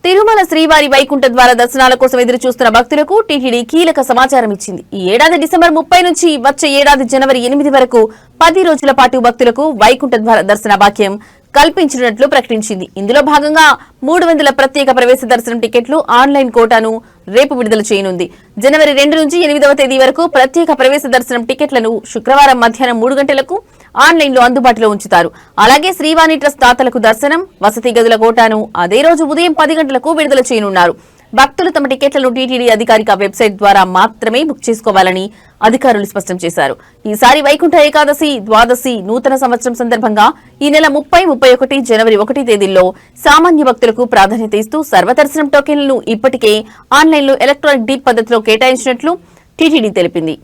తిరుమల శ్రీవారి వైకుంఠ ద్వార దర్శనాల కోసం ఎదురు చూస్తున్న భక్తులకు టీటీడీ కీలక సమాచారం ఇచ్చింది. ఈ ఏడాది డిసెంబర్ 30 నుంచి వచ్చే ఏడాది జనవరి 8 వరకు 10 రోజుల పాటు భక్తులకు వైకుంఠ ద్వార దర్శన భాగ్యం కల్పించినట్లు ప్రకటించింది. ఇందులో భాగంగా 300 ప్రత్యేక ప్రవేశ దర్శనం టికెట్లు ఆన్లైన్ కోటాను రేపు విడుదల చేయనుంది. జనవరి 2 నుంచి 8వ తేదీ వరకు ప్రత్యేక ప్రవేశ దర్శనం టికెట్లను శుక్రవారం మధ్యాహ్నం 3 గంటలకు ఆన్లైన్ లో అందుబాటులో ఉంచుతారు. అలాగే శ్రీవాణి ట్రస్ట్ దాతలకు దర్శనం, వసతి గదుల కోటాను అదే రోజు ఉదయం 10 గంటలకు విడుదల చేయనున్నారు. భక్తులు తమ టికెట్లను టీటీడీ అధికారిక వెబ్సైట్ ద్వారా మాత్రమే బుక్ చేసుకోవాలని అధికారులు స్పష్టం చేశారు. ఈసారి వైకుంఠ ఏకాదశి, ద్వాదశి, నూతన సంవత్సరం సందర్భంగా ఈ నెల 30, 31, జనవరి 1 తేదీల్లో సామాన్య భక్తులకు ప్రాధాన్యత ఇస్తూ సర్వదర్శనం టోకెన్లను ఇప్పటికే ఆన్లైన్లో ఎలక్ట్రానిక్ డీప్ పద్ధతిలో కేటాయించినట్లు టీటీడీ తెలిపింది.